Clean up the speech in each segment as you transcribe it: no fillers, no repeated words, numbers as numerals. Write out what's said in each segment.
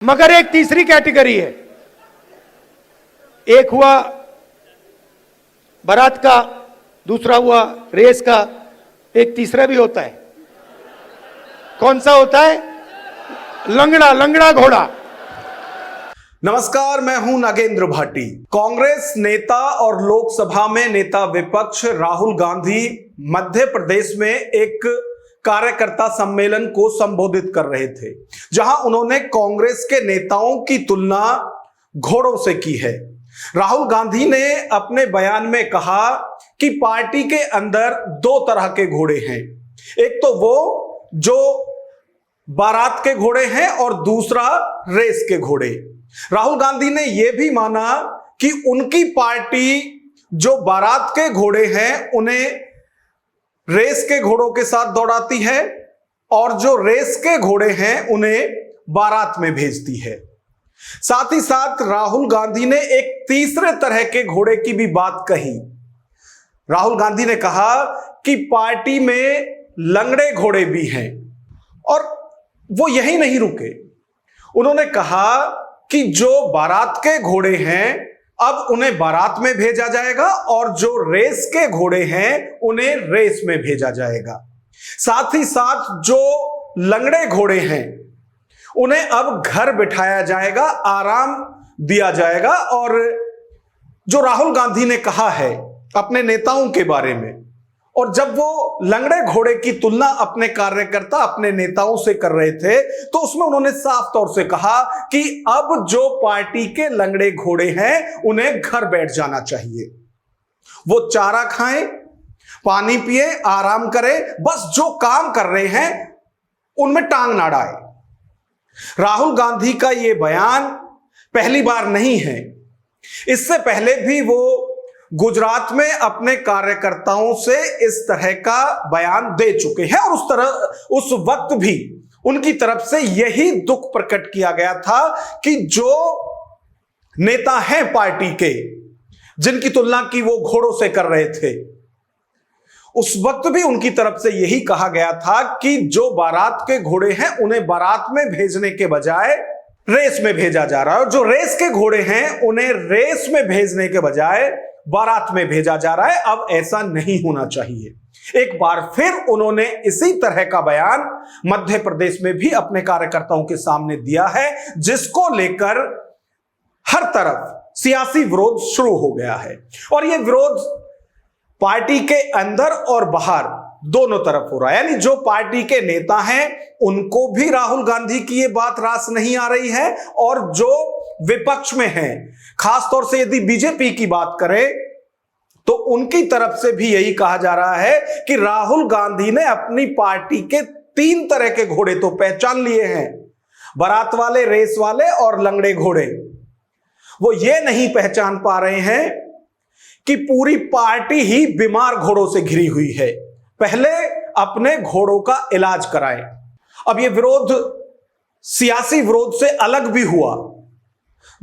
मगर एक तीसरी कैटेगरी है। एक हुआ बारात का, दूसरा हुआ रेस का, एक तीसरा भी होता है। कौन सा होता है? लंगड़ा, लंगड़ा घोड़ा। नमस्कार, मैं हूं नागेंद्र भाटी। कांग्रेस नेता और लोकसभा में नेता विपक्ष राहुल गांधी मध्य प्रदेश में एक कार्यकर्ता सम्मेलन को संबोधित कर रहे थे, जहां उन्होंने कांग्रेस के नेताओं की तुलना घोड़ों से की है। राहुल गांधी ने अपने बयान में कहा कि पार्टी के अंदर दो तरह के घोड़े हैं, एक तो वो जो बारात के घोड़े हैं और दूसरा रेस के घोड़े। राहुल गांधी ने यह भी माना कि उनकी पार्टी जो बारात के घोड़े हैं उन्हें रेस के घोड़ों के साथ दौड़ाती है और जो रेस के घोड़े हैं उन्हें बारात में भेजती है। साथ ही साथ राहुल गांधी ने एक तीसरे तरह के घोड़े की भी बात कही। राहुल गांधी ने कहा कि पार्टी में लंगड़े घोड़े भी हैं, और वो यही नहीं रुके। उन्होंने कहा कि जो बारात के घोड़े हैं अब उन्हें बारात में भेजा जाएगा और जो रेस के घोड़े हैं उन्हें रेस में भेजा जाएगा। साथ ही साथ जो लंगड़े घोड़े हैं उन्हें अब घर बिठाया जाएगा, आराम दिया जाएगा। और जो राहुल गांधी ने कहा है अपने नेताओं के बारे में, और जब वो लंगड़े घोड़े की तुलना अपने कार्यकर्ता अपने नेताओं से कर रहे थे तो उसमें उन्होंने साफ तौर से कहा कि अब जो पार्टी के लंगड़े घोड़े हैं उन्हें घर बैठ जाना चाहिए। वो चारा खाएं, पानी पिए, आराम करें, बस जो काम कर रहे हैं उनमें टांग ना अड़ाए। राहुल गांधी का यह बयान पहली बार नहीं है। इससे पहले भी वो गुजरात में अपने कार्यकर्ताओं से इस तरह का बयान दे चुके हैं और उस वक्त भी उनकी तरफ से यही दुख प्रकट किया गया था कि जो नेता हैं पार्टी के, जिनकी तुलना की वो घोड़ों से कर रहे थे, उस वक्त भी उनकी तरफ से यही कहा गया था कि जो बारात के घोड़े हैं उन्हें बारात में भेजने के बजाय रेस में भेजा जा रहा है, और जो रेस के घोड़े हैं उन्हें रेस में भेजने के बजाय बारात में भेजा जा रहा है। अब ऐसा नहीं होना चाहिए। एक बार फिर उन्होंने इसी तरह का बयान मध्य प्रदेश में भी अपने कार्यकर्ताओं के सामने दिया है, जिसको लेकर हर तरफ सियासी विरोध शुरू हो गया है। और यह विरोध पार्टी के अंदर और बाहर दोनों तरफ हो रहा है। यानी जो पार्टी के नेता हैं उनको भी राहुल गांधी की यह बात रास नहीं आ रही है, और जो विपक्ष में हैं, खासतौर से यदि बीजेपी की बात करें तो उनकी तरफ से भी यही कहा जा रहा है कि राहुल गांधी ने अपनी पार्टी के तीन तरह के घोड़े तो पहचान लिए हैं, बारात वाले, रेस वाले और लंगड़े घोड़े। वो ये नहीं पहचान पा रहे हैं कि पूरी पार्टी ही बीमार घोड़ों से घिरी हुई है। पहले अपने घोड़ों का इलाज कराएं। अब यह विरोध सियासी विरोध से अलग भी हुआ।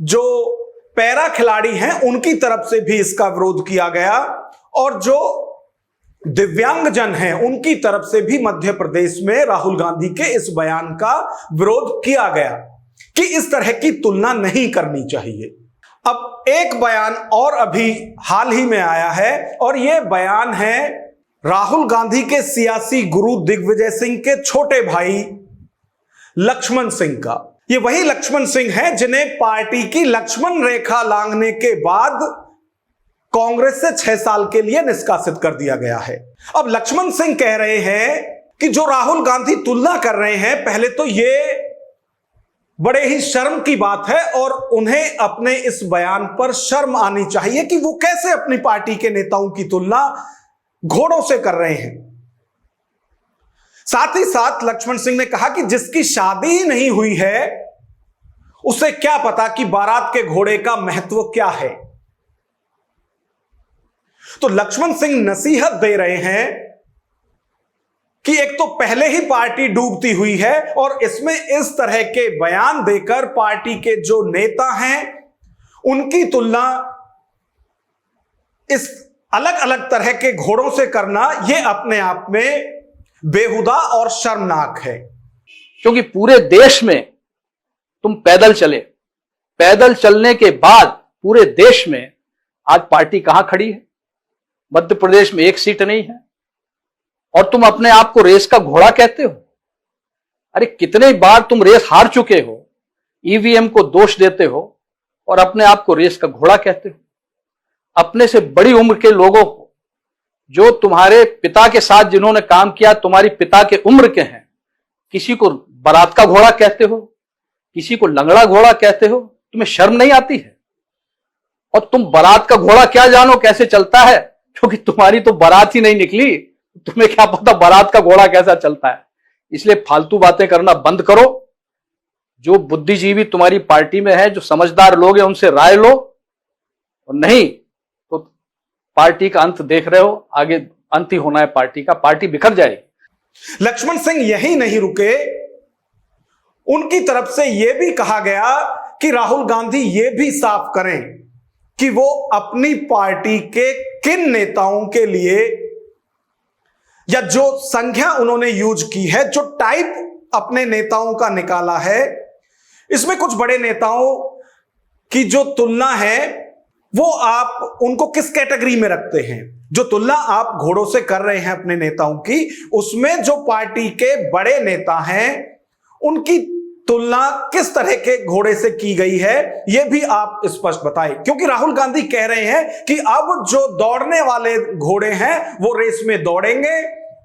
जो पैरा खिलाड़ी हैं उनकी तरफ से भी इसका विरोध किया गया, और जो दिव्यांगजन हैं उनकी तरफ से भी मध्य प्रदेश में राहुल गांधी के इस बयान का विरोध किया गया कि इस तरह की तुलना नहीं करनी चाहिए। अब एक बयान और अभी हाल ही में आया है, और यह बयान है राहुल गांधी के सियासी गुरु दिग्विजय सिंह के छोटे भाई लक्ष्मण सिंह का। ये वही लक्ष्मण सिंह हैं जिन्हें पार्टी की लक्ष्मण रेखा लांघने के बाद कांग्रेस से 6 साल के लिए निष्कासित कर दिया गया है। अब लक्ष्मण सिंह कह रहे हैं कि जो राहुल गांधी तुलना कर रहे हैं, पहले तो ये बड़े ही शर्म की बात है और उन्हें अपने इस बयान पर शर्म आनी चाहिए कि वो कैसे अपनी पार्टी के नेताओं की तुलना घोड़ों से कर रहे हैं। साथ ही साथ लक्ष्मण सिंह ने कहा कि जिसकी शादी ही नहीं हुई है उसे क्या पता कि बारात के घोड़े का महत्व क्या है। तो लक्ष्मण सिंह नसीहत दे रहे हैं कि एक तो पहले ही पार्टी डूबती हुई है, और इसमें इस तरह के बयान देकर पार्टी के जो नेता हैं उनकी तुलना इस अलग अलग तरह के घोड़ों से करना, यह अपने आप में बेहुदा और शर्मनाक है। क्योंकि पूरे देश में तुम पैदल चले। पैदल चलने के बाद पूरे देश में आज पार्टी कहां खड़ी है? मध्य प्रदेश में एक सीट नहीं है और तुम अपने आप को रेस का घोड़ा कहते हो। अरे कितने बार तुम रेस हार चुके हो, ईवीएम को दोष देते हो और अपने आप को रेस का घोड़ा कहते हो। अपने से बड़ी उम्र के लोगों को, जो तुम्हारे पिता के साथ जिन्होंने काम किया, तुम्हारी पिता के उम्र के हैं, किसी को बारात का घोड़ा कहते हो, किसी को लंगड़ा घोड़ा कहते हो। तुम्हें शर्म नहीं आती है? और तुम बारात का घोड़ा क्या जानो कैसे चलता है, क्योंकि तुम्हारी तो बारात ही नहीं निकली, तुम्हें क्या पता बारात का घोड़ा कैसा चलता है। इसलिए फालतू बातें करना बंद करो। जो बुद्धिजीवी तुम्हारी पार्टी में है, जो समझदार लोग हैं, उनसे राय लो, और नहीं तो पार्टी का अंत देख रहे हो, आगे अंत ही होना है पार्टी का, पार्टी बिखर जाएगी। लक्ष्मण सिंह यही नहीं रुके, उनकी तरफ से यह भी कहा गया कि राहुल गांधी यह भी साफ करें कि वो अपनी पार्टी के किन नेताओं के लिए, या जो संख्या उन्होंने यूज की है, जो टाइप अपने नेताओं का निकाला है, इसमें कुछ बड़े नेताओं की जो तुलना है वो आप उनको किस कैटेगरी में रखते हैं। जो तुलना आप घोड़ों से कर रहे हैं अपने नेताओं की, उसमें जो पार्टी के बड़े नेता हैं उनकी तुलना किस तरह के घोड़े से की गई है, यह भी आप स्पष्ट बताएं। क्योंकि राहुल गांधी कह रहे हैं कि अब जो दौड़ने वाले घोड़े हैं वो रेस में दौड़ेंगे,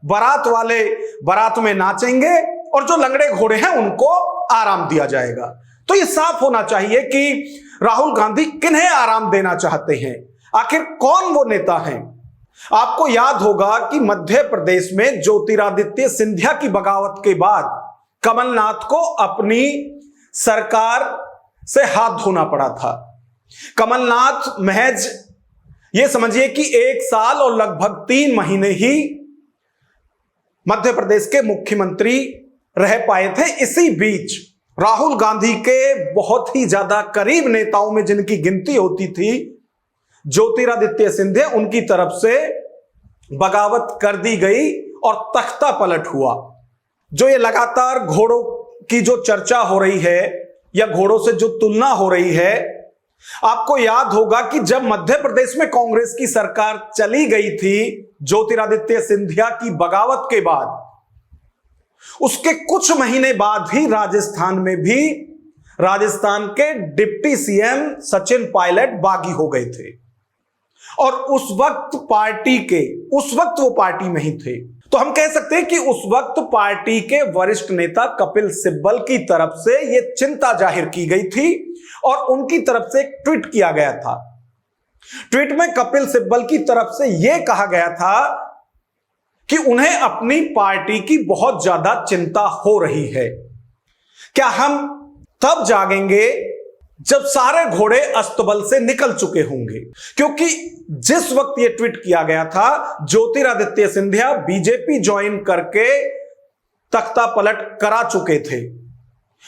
बारात वाले बारात में नाचेंगे, और जो लंगड़े घोड़े हैं उनको आराम दिया जाएगा। तो यह साफ होना चाहिए कि राहुल गांधी किन्हें आराम देना चाहते हैं, आखिर कौन वो नेता हैं। आपको याद होगा कि मध्य प्रदेश में ज्योतिरादित्य सिंधिया की बगावत के बाद कमलनाथ को अपनी सरकार से हाथ धोना पड़ा था। कमलनाथ महज यह समझिए कि 1 साल और लगभग 3 महीने ही मध्य प्रदेश के मुख्यमंत्री रह पाए थे। इसी बीच राहुल गांधी के बहुत ही ज्यादा करीब नेताओं में जिनकी गिनती होती थी, ज्योतिरादित्य सिंधिया, उनकी तरफ से बगावत कर दी गई और तख्ता पलट हुआ। जो ये लगातार घोड़ों की जो चर्चा हो रही है या घोड़ों से जो तुलना हो रही है, आपको याद होगा कि जब मध्य प्रदेश में कांग्रेस की सरकार चली गई थी ज्योतिरादित्य सिंधिया की बगावत के बाद, उसके कुछ महीने बाद ही राजस्थान में भी राजस्थान के डिप्टी सीएम सचिन पायलट बागी हो गए थे और उस वक्त वो पार्टी में ही थे। तो हम कह सकते हैं कि उस वक्त पार्टी के वरिष्ठ नेता कपिल सिब्बल की तरफ से यह चिंता जाहिर की गई थी और उनकी तरफ से एक ट्वीट किया गया था। ट्वीट में कपिल सिब्बल की तरफ से यह कहा गया था कि उन्हें अपनी पार्टी की बहुत ज्यादा चिंता हो रही है। क्या हम तब जागेंगे जब सारे घोड़े अस्तबल से निकल चुके होंगे? क्योंकि जिस वक्त यह ट्वीट किया गया था, ज्योतिरादित्य सिंधिया बीजेपी ज्वाइन करके तख्ता पलट करा चुके थे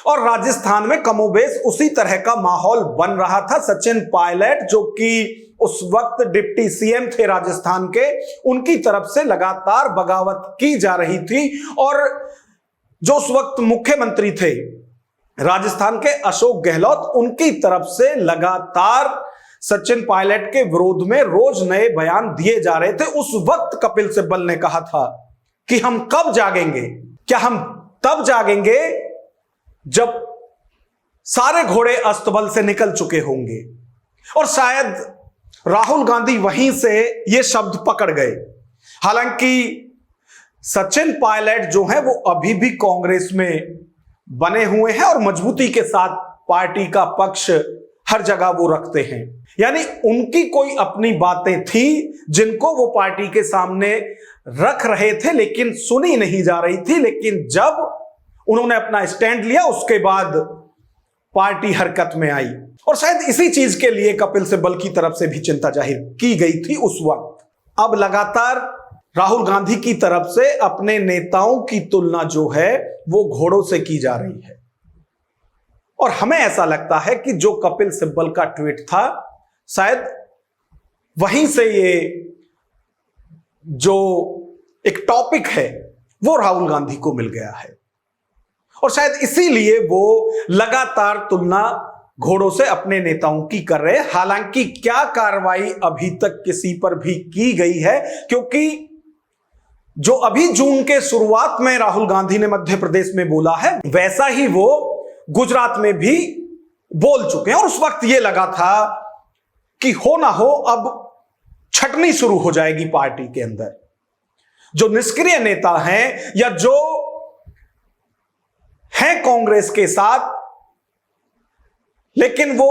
और राजस्थान में कमोबेश उसी तरह का माहौल बन रहा था। सचिन पायलट, जो कि उस वक्त डिप्टी सीएम थे राजस्थान के, उनकी तरफ से लगातार बगावत की जा रही थी और जो उस वक्त मुख्यमंत्री थे राजस्थान के अशोक गहलोत, उनकी तरफ से लगातार सचिन पायलट के विरोध में रोज नए बयान दिए जा रहे थे। उस वक्त कपिल सिब्बल ने कहा था कि हम कब जागेंगे? क्या हम तब जागेंगे जब सारे घोड़े अस्तबल से निकल चुके होंगे? और शायद राहुल गांधी वहीं से ये शब्द पकड़ गए। हालांकि सचिन पायलट जो है वो अभी भी कांग्रेस में बने हुए हैं और मजबूती के साथ पार्टी का पक्ष हर जगह वो रखते हैं। यानी उनकी कोई अपनी बातें थी जिनको वो पार्टी के सामने रख रहे थे, लेकिन सुनी नहीं जा रही थी। लेकिन जब उन्होंने अपना स्टैंड लिया, उसके बाद पार्टी हरकत में आई और शायद इसी चीज के लिए कपिल सिब्बल की तरफ से भी चिंता जाहिर की गई थी उस वक्त। अब लगातार राहुल गांधी की तरफ से अपने नेताओं की तुलना जो है वो घोड़ों से की जा रही है और हमें ऐसा लगता है कि जो कपिल सिब्बल का ट्वीट था, शायद वहीं से ये जो एक टॉपिक है वो राहुल गांधी को मिल गया है और शायद इसीलिए वो लगातार तुलना घोड़ों से अपने नेताओं की कर रहे हैं। हालांकि क्या कार्रवाई अभी तक किसी पर भी की गई है, क्योंकि जो अभी जून के शुरुआत में राहुल गांधी ने मध्य प्रदेश में बोला है, वैसा ही वो गुजरात में भी बोल चुके हैं। और उस वक्त ये लगा था कि हो ना हो अब छटनी शुरू हो जाएगी पार्टी के अंदर। जो निष्क्रिय नेता हैं या जो हैं कांग्रेस के साथ लेकिन वो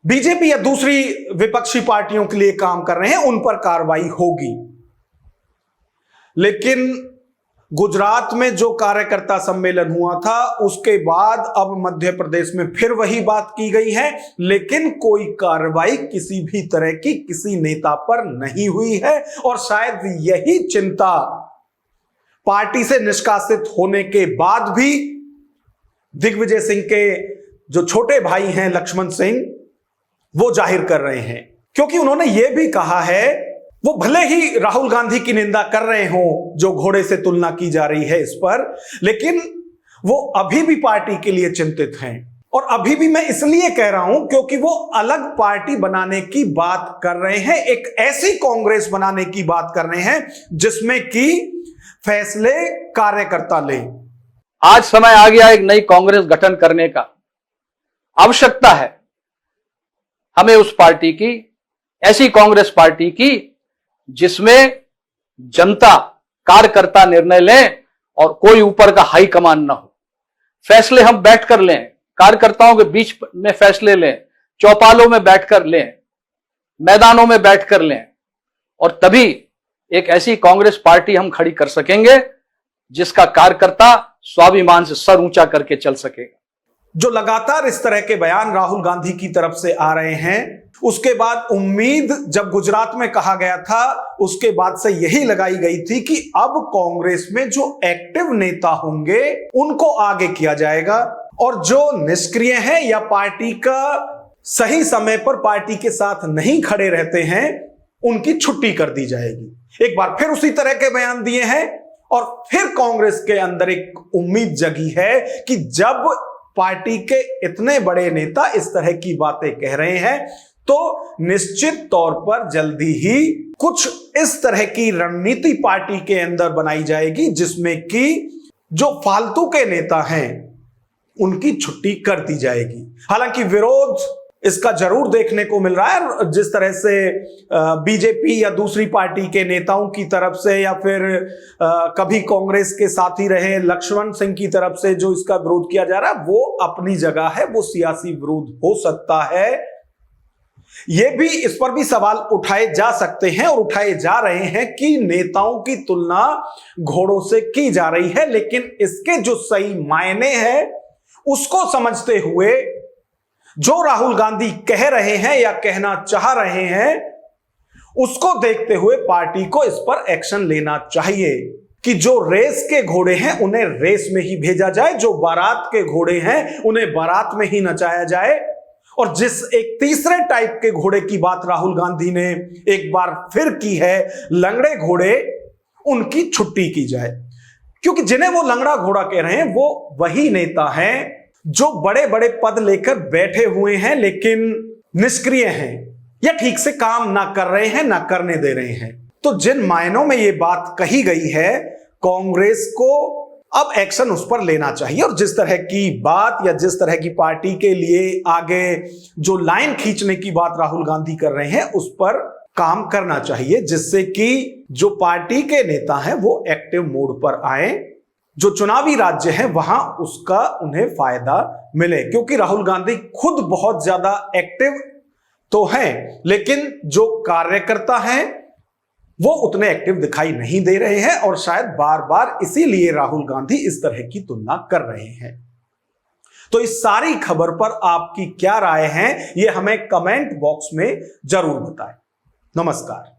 बीजेपी या दूसरी विपक्षी पार्टियों के लिए काम कर रहे हैं, उन पर कार्रवाई होगी। लेकिन गुजरात में जो कार्यकर्ता सम्मेलन हुआ था उसके बाद अब मध्य प्रदेश में फिर वही बात की गई है, लेकिन कोई कार्रवाई किसी भी तरह की किसी नेता पर नहीं हुई है। और शायद यही चिंता पार्टी से निष्कासित होने के बाद भी दिग्विजय सिंह के जो छोटे भाई हैं लक्ष्मण सिंह, वो जाहिर कर रहे हैं। क्योंकि उन्होंने ये भी कहा है, वो भले ही राहुल गांधी की निंदा कर रहे हों जो घोड़े से तुलना की जा रही है इस पर, लेकिन वो अभी भी पार्टी के लिए चिंतित हैं। और अभी भी मैं इसलिए कह रहा हूं क्योंकि वो अलग पार्टी बनाने की बात कर रहे हैं, एक ऐसी कांग्रेस बनाने की बात कर रहे हैं जिसमें कि फैसले कार्यकर्ता लें। आज समय आ गया एक नई कांग्रेस गठन करने का। आवश्यकता है हमें उस पार्टी की, ऐसी कांग्रेस पार्टी की जिसमें जनता कार्यकर्ता निर्णय लें और कोई ऊपर का हाई कमान ना हो। फैसले हम बैठकर लें, कार्यकर्ताओं के बीच में फैसले लें, चौपालों में बैठकर लें, मैदानों में बैठकर लें, और तभी एक ऐसी कांग्रेस पार्टी हम खड़ी कर सकेंगे जिसका कार्यकर्ता स्वाभिमान से सर ऊंचा करके चल सकेगा। जो लगातार इस तरह के बयान राहुल गांधी की तरफ से आ रहे हैं, उसके बाद उम्मीद जब गुजरात में कहा गया था उसके बाद से यही लगाई गई थी कि अब कांग्रेस में जो एक्टिव नेता होंगे उनको आगे किया जाएगा और जो निष्क्रिय हैं या पार्टी का सही समय पर पार्टी के साथ नहीं खड़े रहते हैं उनकी छुट्टी कर दी जाएगी। एक बार फिर उसी तरह के बयान दिए हैं और फिर कांग्रेस के अंदर एक उम्मीद जगी है कि जब पार्टी के इतने बड़े नेता इस तरह की बातें कह रहे हैं तो निश्चित तौर पर जल्दी ही कुछ इस तरह की रणनीति पार्टी के अंदर बनाई जाएगी जिसमें कि जो फालतू के नेता हैं उनकी छुट्टी कर दी जाएगी। हालांकि विरोध इसका जरूर देखने को मिल रहा है, जिस तरह से बीजेपी या दूसरी पार्टी के नेताओं की तरफ से या फिर कभी कांग्रेस के साथी रहे लक्ष्मण सिंह की तरफ से जो इसका विरोध किया जा रहा है वो अपनी जगह है, वो सियासी विरोध हो सकता है। ये भी इस पर भी सवाल उठाए जा सकते हैं और उठाए जा रहे हैं कि नेताओं की तुलना घोड़ों से की जा रही है, लेकिन इसके जो सही मायने हैं उसको समझते हुए जो राहुल गांधी कह रहे हैं या कहना चाह रहे हैं उसको देखते हुए पार्टी को इस पर एक्शन लेना चाहिए कि जो रेस के घोड़े हैं उन्हें रेस में ही भेजा जाए, जो बारात के घोड़े हैं उन्हें बारात में ही नचाया जाए, और जिस एक तीसरे टाइप के घोड़े की बात राहुल गांधी ने एक बार फिर की है, लंगड़े घोड़े, उनकी छुट्टी की जाए। क्योंकि जिन्हें वो लंगड़ा घोड़ा कह रहे हैं वो वही नेता हैं जो बड़े बड़े पद लेकर बैठे हुए हैं लेकिन निष्क्रिय हैं या ठीक से काम ना कर रहे हैं ना करने दे रहे हैं। तो जिन मायनों में ये बात कही गई है कांग्रेस को अब एक्शन उस पर लेना चाहिए और जिस तरह की बात या जिस तरह की पार्टी के लिए आगे जो लाइन खींचने की बात राहुल गांधी कर रहे हैं उस पर काम करना चाहिए, जिससे कि जो पार्टी के नेता हैं वो एक्टिव मोड पर आए, जो चुनावी राज्य है वहां उसका उन्हें फायदा मिले। क्योंकि राहुल गांधी खुद बहुत ज्यादा एक्टिव तो हैं लेकिन जो कार्यकर्ता हैं वो उतने एक्टिव दिखाई नहीं दे रहे हैं और शायद बार बार इसीलिए राहुल गांधी इस तरह की तुलना कर रहे हैं। तो इस सारी खबर पर आपकी क्या राय है ये हमें कमेंट बॉक्स में जरूर बताएं। नमस्कार।